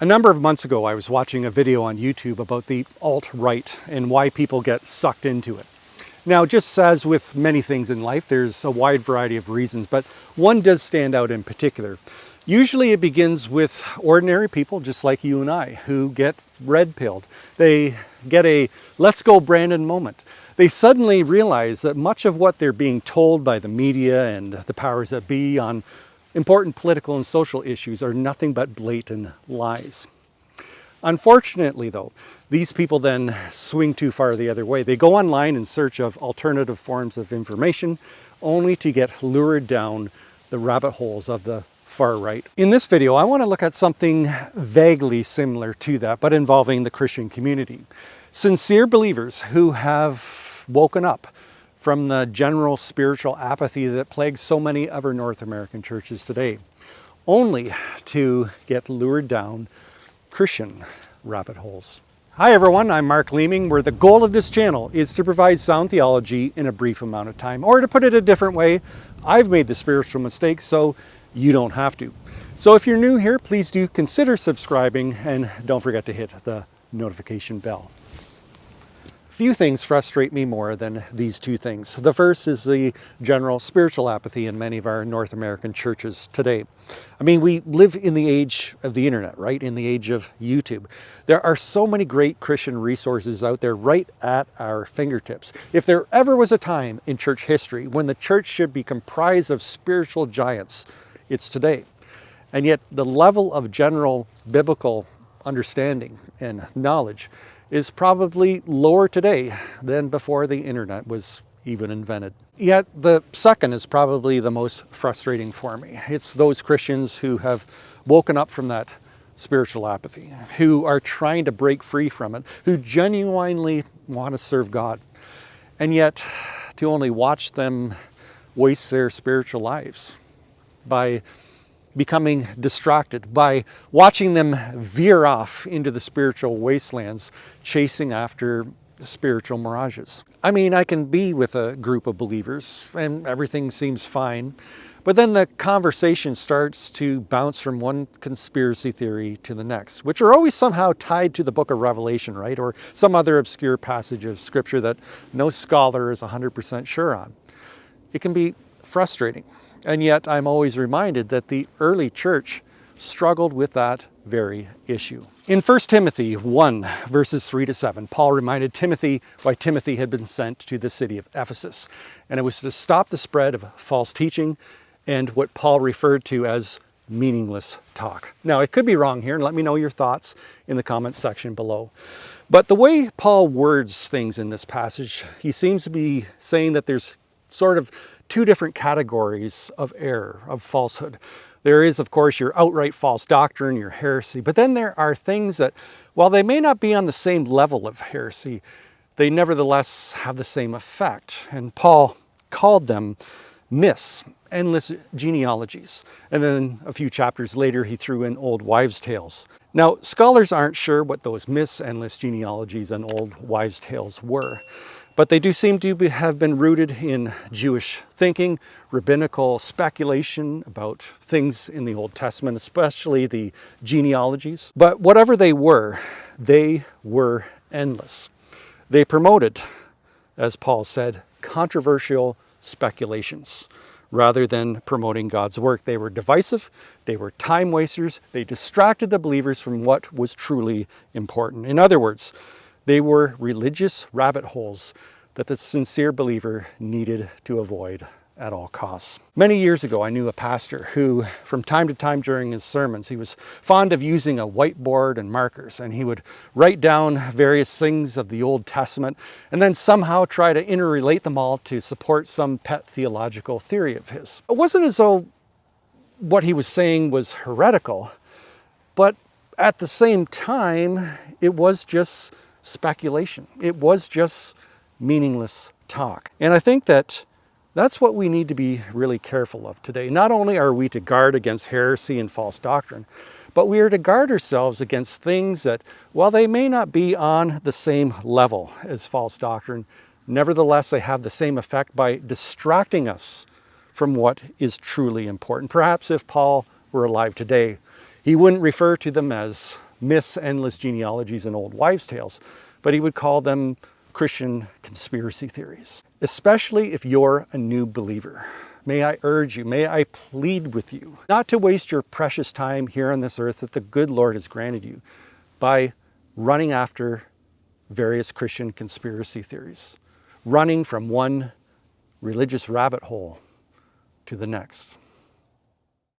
A number of months ago, I was watching a video on YouTube about the alt-right and why people get sucked into it. Now, just as with many things in life, there's a wide variety of reasons, but one does stand out in particular. Usually it begins with ordinary people, just like you and I, who get red-pilled. They get a let's go Brandon moment. They suddenly realize that much of what they're being told by the media and the powers that be on important political and social issues are nothing but blatant lies. Unfortunately, though, these people then swing too far the other way. They go online in search of alternative forms of information, only to get lured down the rabbit holes of the far right. In this video, I want to look at something vaguely similar to that, but involving the Christian community. Sincere believers who have woken up from the general spiritual apathy that plagues so many of our North American churches today, only to get lured down Christian rabbit holes. Hi everyone, I'm Mark Leeming, where the goal of this channel is to provide sound theology in a brief amount of time. Or to put it a different way, I've made the spiritual mistake so you don't have to. So if you're new here, please do consider subscribing and don't forget to hit the notification bell. Few things frustrate me more than these two things. The first is the general spiritual apathy in many of our North American churches today. I mean, we live in the age of the internet, right? In the age of YouTube. There are so many great Christian resources out there right at our fingertips. If there ever was a time in church history when the church should be comprised of spiritual giants, it's today. And yet the level of general biblical understanding and knowledge is probably lower today than before the internet was even invented. Yet the second is probably the most frustrating for me. It's those Christians who have woken up from that spiritual apathy, who are trying to break free from it, who genuinely want to serve God, and yet to only watch them waste their spiritual lives by becoming distracted, by watching them veer off into the spiritual wastelands, chasing after spiritual mirages. I mean, I can be with a group of believers and everything seems fine, but then the conversation starts to bounce from one conspiracy theory to the next, which are always somehow tied to the book of Revelation, right? Or some other obscure passage of scripture that no scholar is 100% sure on. It can be frustrating. And yet I'm always reminded that the early church struggled with that very issue. In 1 Timothy 1, verses 3-7, Paul reminded Timothy why Timothy had been sent to the city of Ephesus. And it was to stop the spread of false teaching and what Paul referred to as meaningless talk. Now, I could be wrong here, and let me know your thoughts in the comments section below. But the way Paul words things in this passage, he seems to be saying that there's sort of two different categories of error, of falsehood. There is, of course, your outright false doctrine, your heresy, but then there are things that, while they may not be on the same level of heresy, they nevertheless have the same effect. And Paul called them myths, endless genealogies. And then a few chapters later, he threw in old wives' tales. Now, scholars aren't sure what those myths, endless genealogies, and old wives' tales were. But they do seem to have been rooted in Jewish thinking, rabbinical speculation about things in the Old Testament, especially the genealogies. But whatever they were endless. They promoted, as Paul said, controversial speculations rather than promoting God's work. They were divisive, they were time wasters, they distracted the believers from what was truly important. In other words, they were religious rabbit holes that the sincere believer needed to avoid at all costs. Many years ago, I knew a pastor who, from time to time during his sermons, he was fond of using a whiteboard and markers, and he would write down various things of the Old Testament and then somehow try to interrelate them all to support some pet theological theory of his. It wasn't as though what he was saying was heretical, but at the same time, it was just speculation. It was just meaningless talk. And I think that's what we need to be really careful of today. Not only are we to guard against heresy and false doctrine, but we are to guard ourselves against things that, while they may not be on the same level as false doctrine, nevertheless they have the same effect by distracting us from what is truly important. Perhaps if Paul were alive today, he wouldn't refer to them as myths, endless genealogies, and old wives' tales, but he would call them Christian conspiracy theories. Especially if you're a new believer. May I urge you, may I plead with you, not to waste your precious time here on this earth that the good Lord has granted you by running after various Christian conspiracy theories, running from one religious rabbit hole to the next.